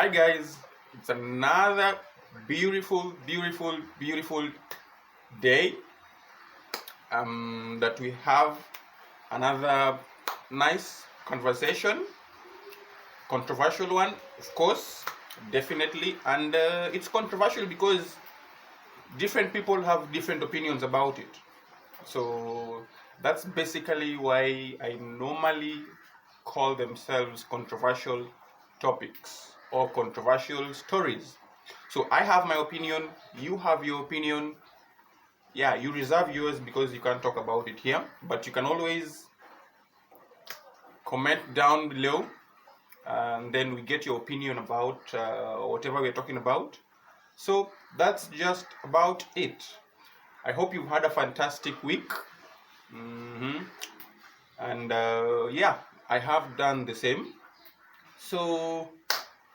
Hi guys, it's another beautiful day that we have another nice conversation, controversial one, of course, definitely, and it's controversial because different people have different opinions about it. So that's basically why I normally call themselves controversial topics or controversial stories. So I have my opinion, you have your opinion. Yeah, you reserve yours because you can't talk about it here, but you can always comment down below and then we get your opinion about whatever we're talking about. So that's just about it. I hope you've had a fantastic week. And yeah, I have done the same. So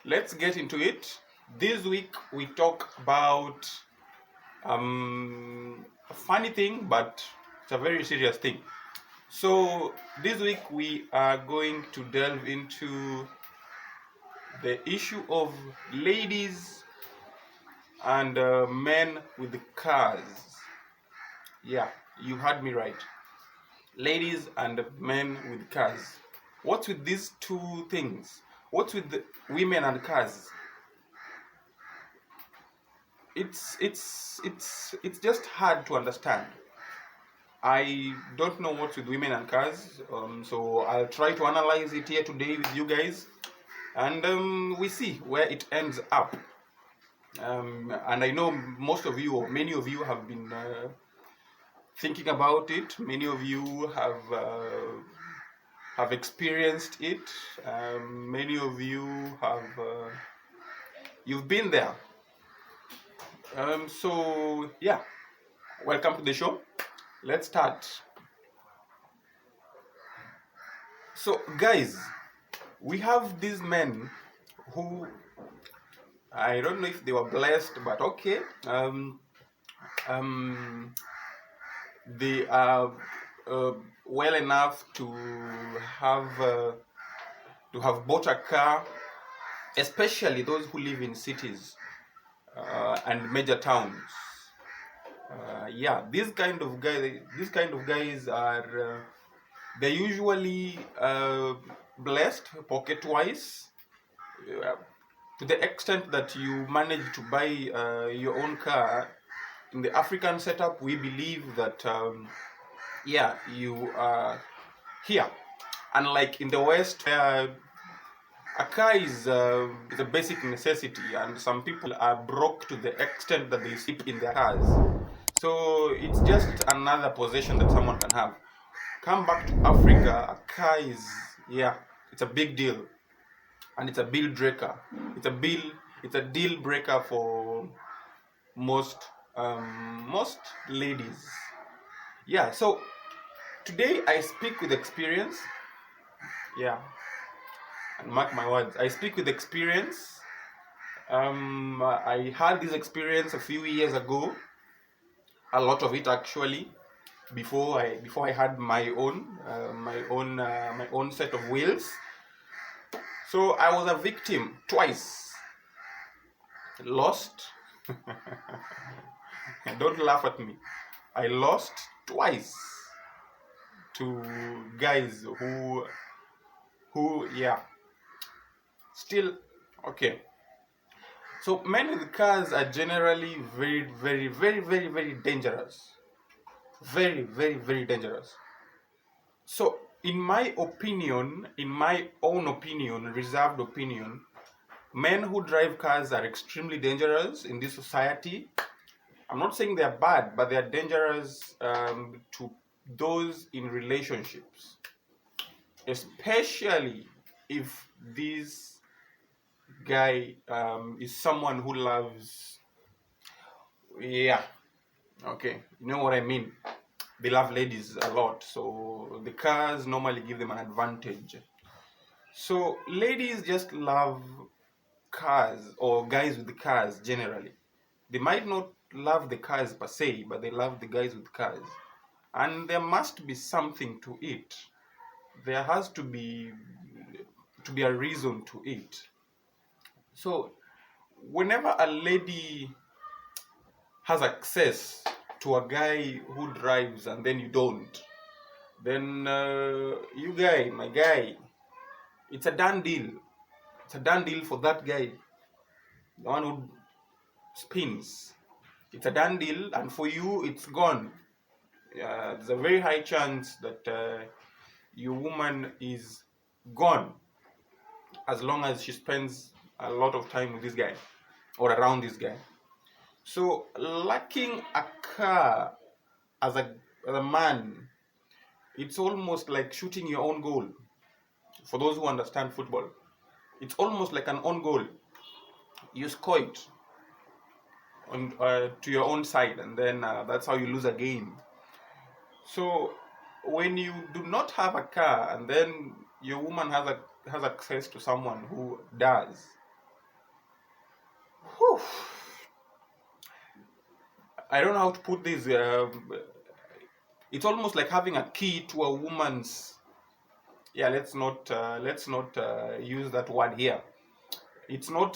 let's get into it. This week we talk about a funny thing, but it's a very serious thing. So this week we are going to delve into the issue of ladies and men with cars. Yeah, you heard me right. Ladies and men with cars. What's with these two things? What's with the women and cars? It's just hard to understand. I don't know what's with women and cars, so I'll try to analyze it here today with you guys, and we see where it ends up. And I know most of you, or many of you, have been thinking about it. Many of you have experienced it. Many of you have you've been there. So yeah, welcome to the show. Let's start. So guys, we have these men who, I don't know if they were blessed, but okay. They are well enough to have bought a car, especially those who live in cities and major towns. Yeah, these kind of guys are they're usually blessed pocket-wise, to the extent that you manage to buy your own car. In the African setup, we believe that yeah, you are here. Unlike in the West, where a car is a basic necessity, and some people are broke to the extent that they sleep in their cars. So it's just another possession that someone can have. Come back to Africa, a car is, yeah, it's a big deal, and it's a deal breaker. It's a deal breaker for most ladies. Yeah. So today I speak with experience. Yeah, and mark my words, I speak with experience. I had this experience a few years ago, a lot of it actually, before I had my own set of wheels. So I was a victim twice. Lost. Don't laugh at me. I lost twice to guys who yeah. Still okay. So men with cars are generally very dangerous. Very dangerous. So in my own opinion, reserved opinion, men who drive cars are extremely dangerous in this society. I'm not saying they're bad, but they're dangerous to those in relationships, especially if this guy is someone who loves, yeah, okay, you know what I mean. They love ladies a lot, so the cars normally give them an advantage. So ladies just love cars, or guys with the cars generally. They might not love the cars per se, but they love the guys with cars. And there must be something to it. There has to be a reason to it. So whenever a lady has access to a guy who drives and then you don't, then you guy, my guy, it's a done deal. It's a done deal for that guy, the one who spins. It's a done deal, and for you, it's gone. There's a very high chance that your woman is gone as long as she spends a lot of time with this guy or around this guy. So lacking a car as a man, it's almost like shooting your own goal. For those who understand football, it's almost like an own goal. You score it on to your own side, and then that's how you lose a game. So when you do not have a car, and then your woman has access to someone who does, whew, I don't know how to put this. It's almost like having a key to a woman's. Yeah, let's not use that word here. It's not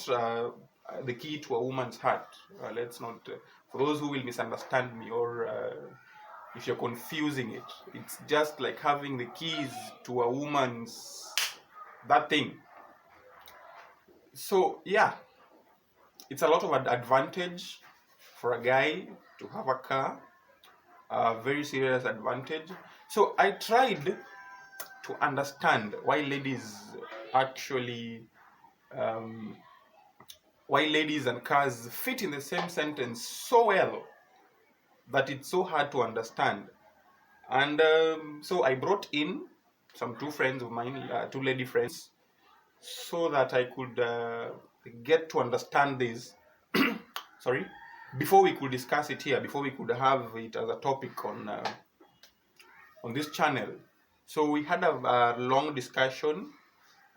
the key to a woman's heart. Let's not. For those who will misunderstand me, or if you're confusing it, it's just like having the keys to a woman's that thing. So yeah, it's a lot of an advantage for a guy to have a car. A very serious advantage. So I tried to understand why ladies actually why ladies and cars fit in the same sentence so well that it's so hard to understand. And so I brought in some two friends of mine, two lady friends, so that I could get to understand this. Sorry, before we could discuss it here, before we could have it as a topic on this channel. So we had a long discussion,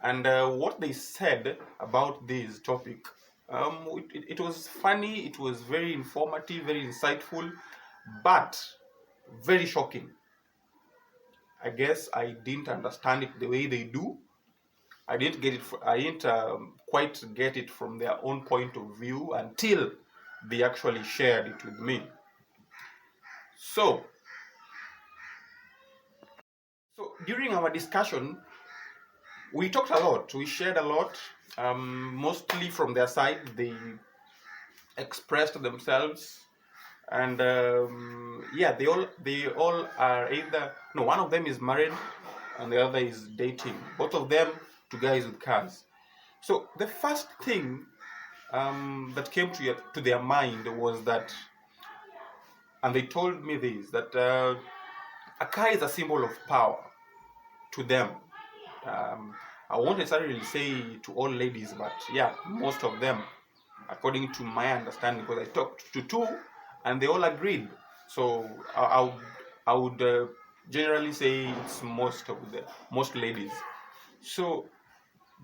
and what they said about this topic, it was funny, it was very informative, very insightful, but very shocking. I guess I didn't understand it the way they do. I didn't get it. I didn't quite get it from their own point of view until they actually shared it with me. So during our discussion, we talked a lot. We shared a lot. Mostly from their side, they expressed themselves, and yeah, they all are either one of them is married, and the other is dating. Both of them to guys with cars. So the first thing that came to their mind was that, and they told me this, that a car is a symbol of power to them. I won't necessarily say to all ladies, but yeah, most of them, according to my understanding, because I talked to two and they all agreed. So I would generally say it's most ladies. So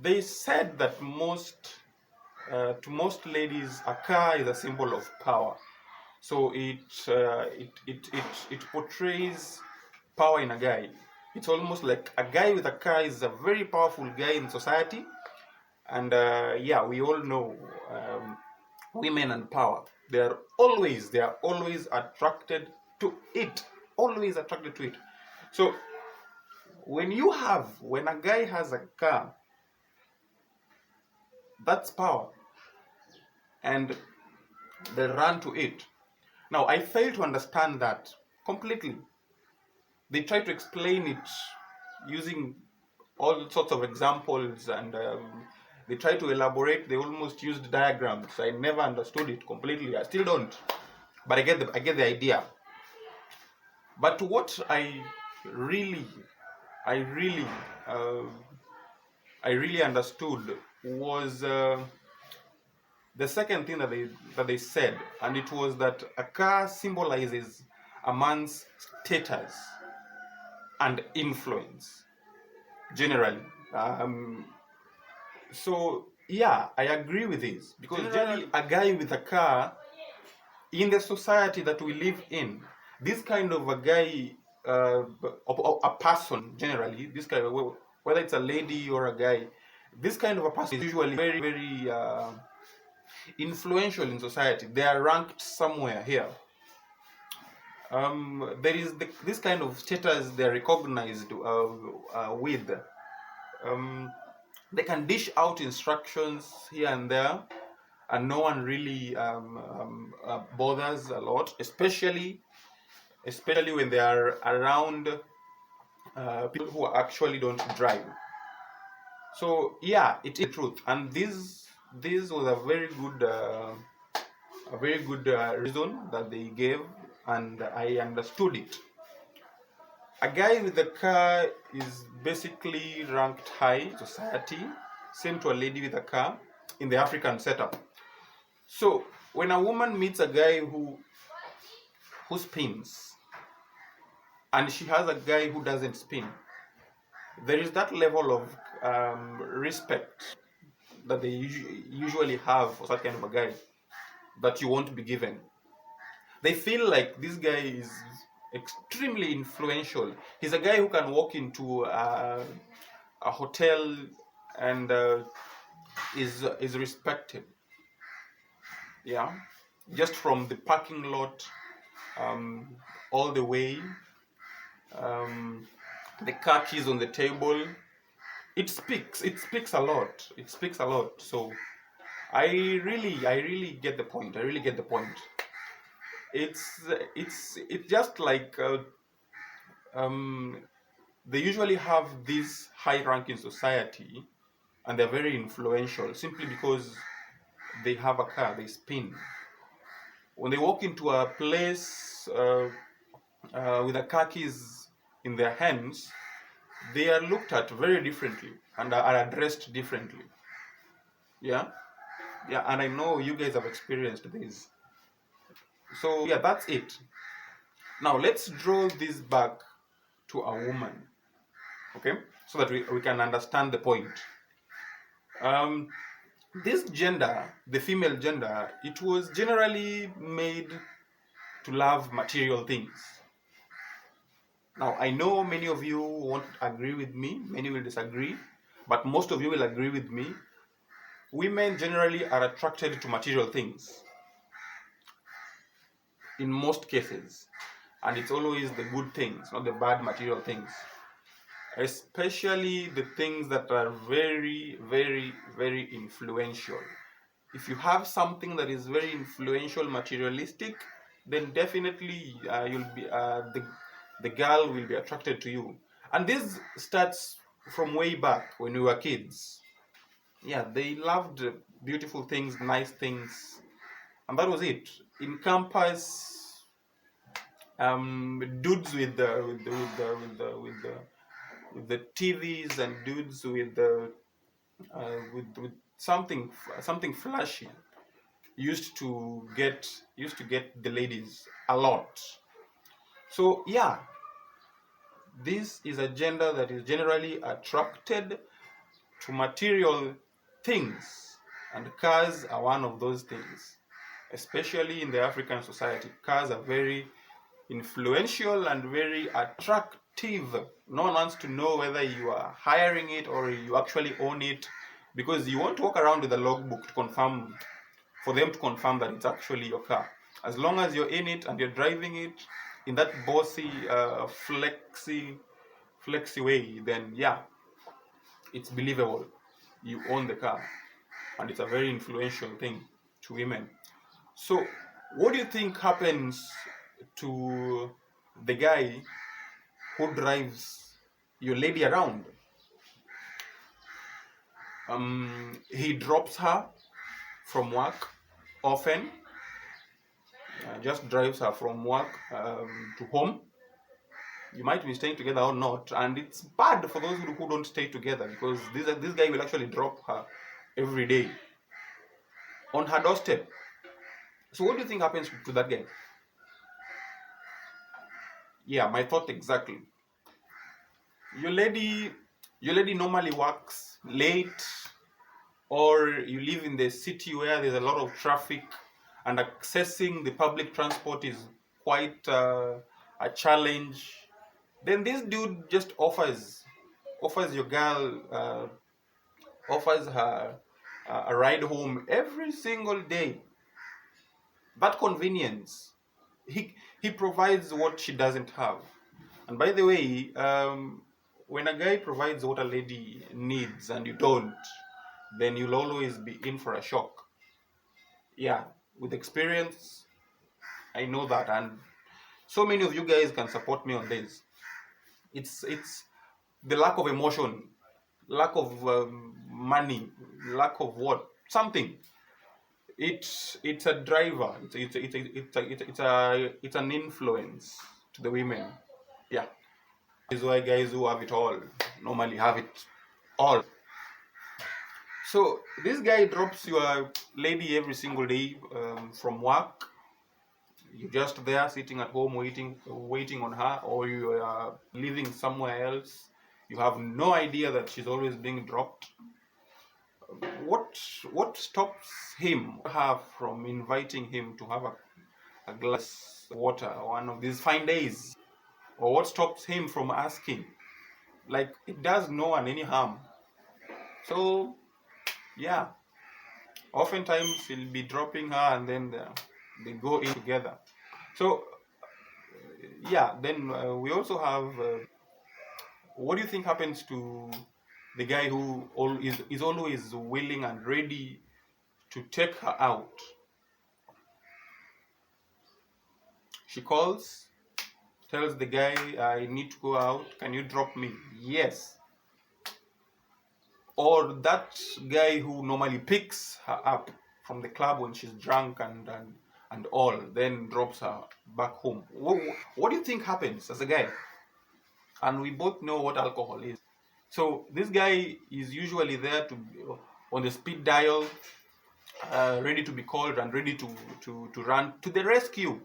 they said that to most ladies, a car is a symbol of power. So it portrays power in a guy. It's almost like a guy with a car is a very powerful guy in society. And yeah, we all know women and power. They are always attracted to it. Always attracted to it. So when a guy has a car, that's power. And they run to it. Now, I fail to understand that completely. They try to explain it using all sorts of examples, and they try to elaborate. They almost used diagrams. I never understood it completely. I still don't, but I get the idea. But what I really understood was the second thing that they said, and it was that a car symbolizes a man's status and influence generally. So yeah, I agree with this, because generally a guy with a car in the society that we live in, this kind of a guy, a person generally, this kind of, whether it's a lady or a guy, this kind of a person is usually very, very influential in society. They are ranked somewhere here. There is this kind of status they are recognized with. They can dish out instructions here and there, and no one really bothers a lot, especially when they are around people who actually don't drive. So yeah, it is the truth, and this was a very good reason that they gave, and I understood it. A guy with a car is basically ranked high in society, same to a lady with a car in the African setup. So when a woman meets a guy who spins, and she has a guy who doesn't spin, there is that level of respect that they usually have for that kind of a guy that you won't be given. They feel like this guy is extremely influential. He's a guy who can walk into a hotel and is respected. Yeah, just from the parking lot all the way, the car keys on the table. It speaks a lot. It speaks a lot. So I really get the point. It's just like they usually have this high rank in society, and they're very influential simply because they have a car, they spin. When they walk into a place with the car keys in their hands, they are looked at very differently and are addressed differently. Yeah, and I know you guys have experienced this. So yeah, that's it. Now let's draw this back to a woman, okay, so that we can understand the point. This gender, the female gender, it was generally made to love material things. Now I know many of you won't agree with me, many will disagree, but most of you will agree with me. Women generally are attracted to material things in most cases, and it's always the good things, not the bad material things, especially the things that are very, very, very influential. If you have something that is very influential, materialistic, then definitely you'll be the girl will be attracted to you. And this starts from way back when we were kids. Yeah, they loved beautiful things, nice things, and that was it. In campus, dudes with the TVs, and dudes with something flashy used to get the ladies a lot. So yeah, this is a gender that is generally attracted to material things, and cars are one of those things. Especially in the African society, cars are very influential and very attractive. No one wants to know whether you are hiring it or you actually own it, because you won't walk around with a logbook to confirm, for them to confirm that it's actually your car. As long as you're in it and you're driving it in that bossy, flexy way, then yeah, it's believable. You own the car, and it's a very influential thing to women. So what do you think happens to the guy who drives your lady around? He drops her from work often, just drives her from work to home. You might be staying together or not, and it's bad for those who don't stay together, because this guy will actually drop her every day on her doorstep. So what do you think happens to that guy? Yeah, my thought exactly. Your lady normally works late, or you live in the city where there's a lot of traffic and accessing the public transport is quite a challenge. Then this dude just offers your girl offers her a ride home every single day. That convenience, he provides what she doesn't have. And by the way, when a guy provides what a lady needs and you don't, then you'll always be in for a shock. Yeah, with experience, I know that, and so many of you guys can support me on this. It's the lack of emotion, lack of money, lack of what something. It's a driver. It's an influence to the women. Yeah, this is why guys who have it all normally have it all. So this guy drops your lady every single day from work. You're just there sitting at home waiting on her, or you are living somewhere else. You have no idea that she's always being dropped. What stops her from inviting him to have a glass of water one of these fine days? Or what stops him from asking? Like, it does no one any harm. So yeah, oftentimes he'll be dropping her and then they go in together. So yeah, then we also have what do you think happens to the guy who is always willing and ready to take her out? She calls, tells the guy, I need to go out, can you drop me? Yes. Or that guy who normally picks her up from the club when she's drunk and all, then drops her back home. What do you think happens as a guy? And we both know what alcohol is. So this guy is usually there to on the speed dial, ready to be called and ready to run to the rescue.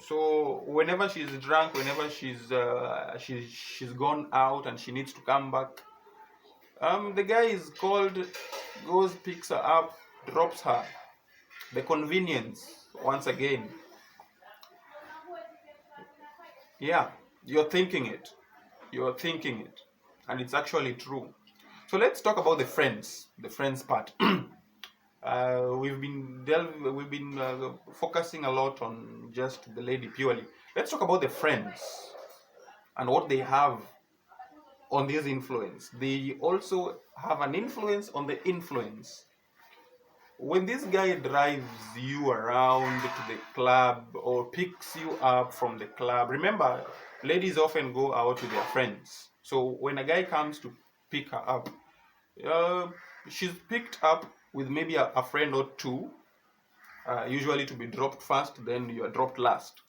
So whenever she's drunk, whenever she's gone out and she needs to come back, the guy is called, goes, picks her up, drops her. The convenience once again. Yeah, you're thinking it, and it's actually true. So let's talk about the friends part. We've been focusing a lot on just the lady purely. Let's talk about the friends and what they have on this influence. They also have an influence on the influence. When this guy drives you around to the club or picks you up from the club, remember, ladies often go out with their friends. So when a guy comes to pick her up, she's picked up with maybe a friend or two, usually to be dropped first, then you are dropped last.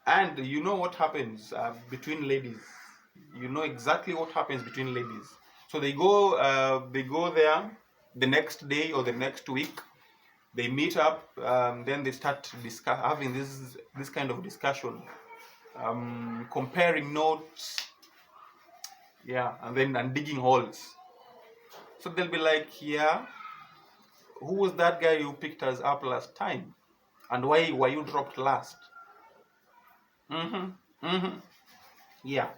And you know what happens between ladies. You know exactly what happens between ladies. So they go there the next day or the next week. They meet up, then they start having this kind of discussion, comparing notes, yeah, and digging holes. So they'll be like, yeah, who was that guy who picked us up last time, and why were you dropped last? Yeah.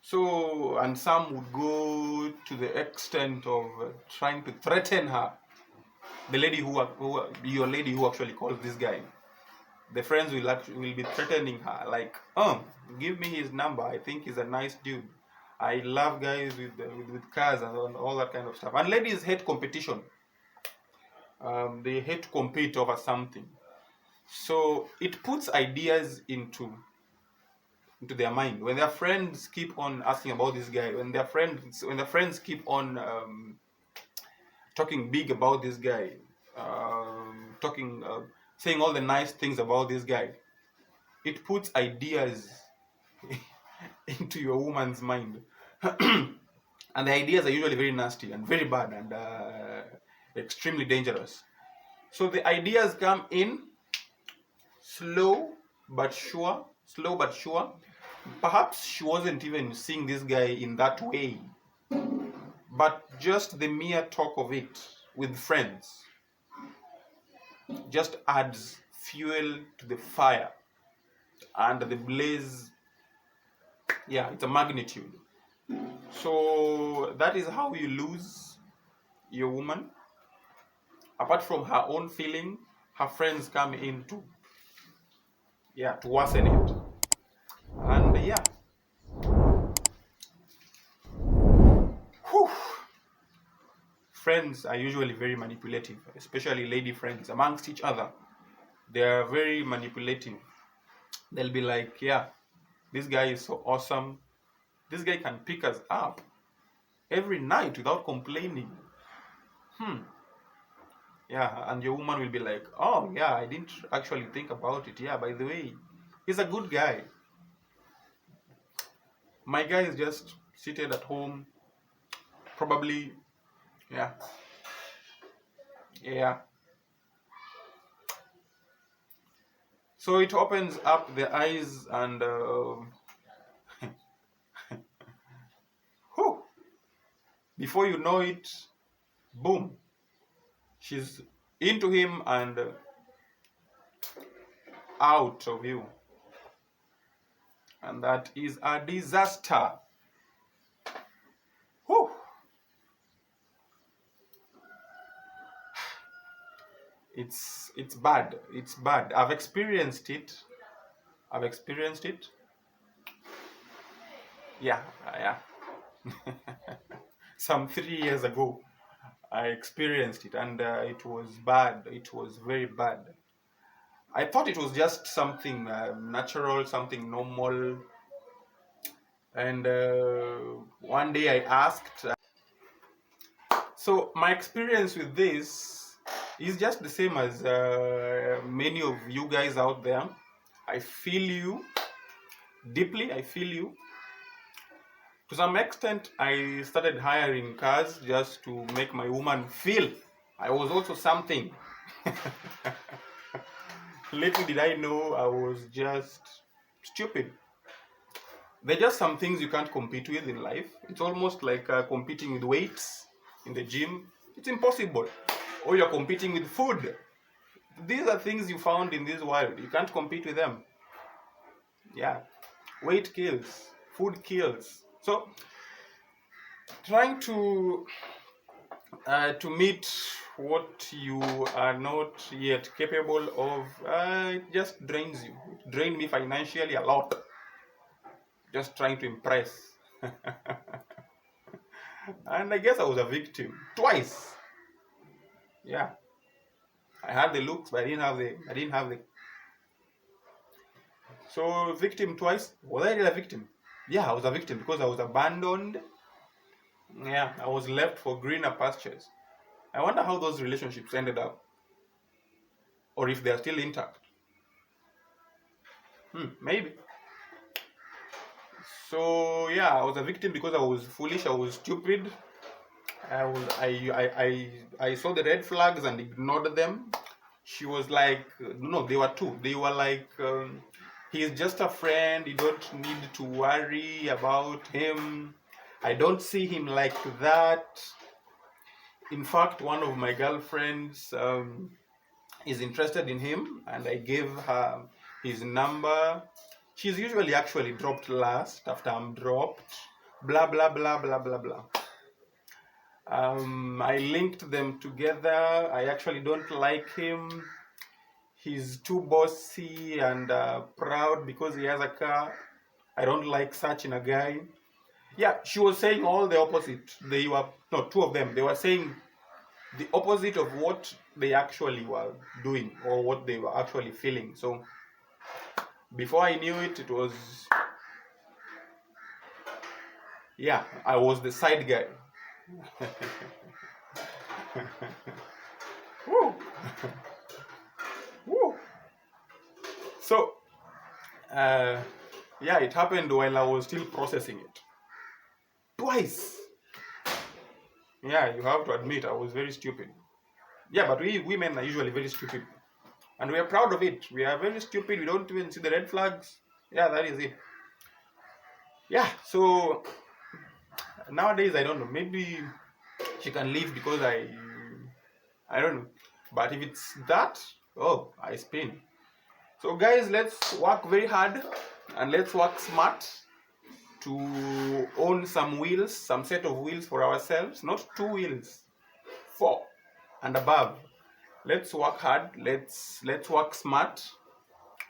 So, and some would go to the extent of trying to threaten her. The lady your lady who actually calls this guy. The friends will be threatening her, like, give me his number. I think he's a nice dude. I love guys with cars and all that kind of stuff. And ladies hate competition. They hate to compete over something. So it puts ideas into their mind. When their friends keep on asking about this guy, when their friends keep on talking big about this guy, saying all the nice things about this guy, it puts ideas into your woman's mind. And the ideas are usually very nasty and very bad and extremely dangerous. So the ideas come in slow but sure. Perhaps she wasn't even seeing this guy in that way, but just the mere talk of it with friends just adds fuel to the fire and the blaze. Yeah, it's a magnitude. So that is how you lose your woman. Apart from her own feeling, her friends come in to worsen it. And whew, friends are usually very manipulative, especially lady friends amongst each other. They are very manipulative. They'll be like, yeah, this guy is so awesome. This guy can pick us up every night without complaining. Yeah, and your woman will be like, oh yeah, I didn't actually think about it. Yeah, by the way, he's a good guy. My guy is just seated at home, probably, yeah. So it opens up the eyes and whew, before you know it, boom, she's into him and out of you. And that is a disaster. Whew. It's bad. It's bad. I've experienced it. Yeah. Some 3 years ago, I experienced it, and it was bad. It was very bad. I thought it was just something natural, something normal. And one day I asked. So my experience with this is just the same as many of you guys out there. I feel you deeply. I feel you. To some extent, I started hiring cars just to make my woman feel I was also something. Little did I know I was just stupid. There are just some things you can't compete with in life. It's almost like competing with weights in the gym. It's impossible. Or you're competing with food. These are things you found in this world. You can't compete with them. Yeah. Weight kills. Food kills. So, trying to meet what you are not yet capable of, it just drains you. It drained me financially a lot. Just trying to impress. And I guess I was a victim twice. Yeah. I had the looks, but I didn't have the. So victim twice. Was I really a victim? Yeah, I was a victim because I was abandoned. Yeah, I was left for greener pastures. I wonder how those relationships ended up, or if they are still intact. Maybe. So yeah, I was a victim because I was foolish. I was stupid. I saw the red flags and ignored them. She was like, no, they were two. They were like, he is just a friend. You don't need to worry about him. I don't see him like that. In fact, one of my girlfriends is interested in him, and I gave her his number. She's usually actually dropped last after I'm dropped. Blah, blah, blah, blah, blah, blah. I linked them together. I actually don't like him. He's too bossy and proud because he has a car. I don't like such in a guy. Yeah, she was saying all the opposite. Two of them. They were saying the opposite of what they actually were doing or what they were actually feeling. So before I knew it, it was, yeah, I was the side guy. Woo. Woo. So, yeah, it happened while I was still processing it. Twice. Yeah, you have to admit I was very stupid. Yeah, but we women are usually very stupid. And we are proud of it. We are very stupid. We don't even see the red flags. Yeah, that is it. Yeah, so nowadays, I don't know. Maybe she can leave because I don't know. But if it's that, oh, I spin. So guys, let's work very hard and let's work smart. to own some wheels, some set of wheels for ourselves, not 2 wheels, 4 and above. Let's work hard, let's work smart,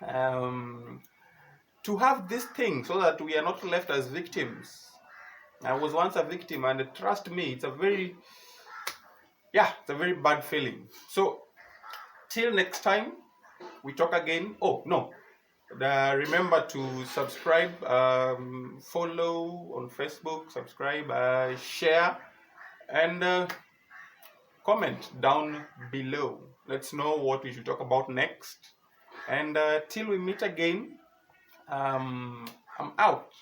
to have this thing so that we are not left as victims. I was once a victim, and trust me, it's a very bad feeling. So till next time we talk again. Oh no, remember to subscribe, follow on Facebook, subscribe, share, and comment down below. Let's know what we should talk about next. And till we meet again, I'm out.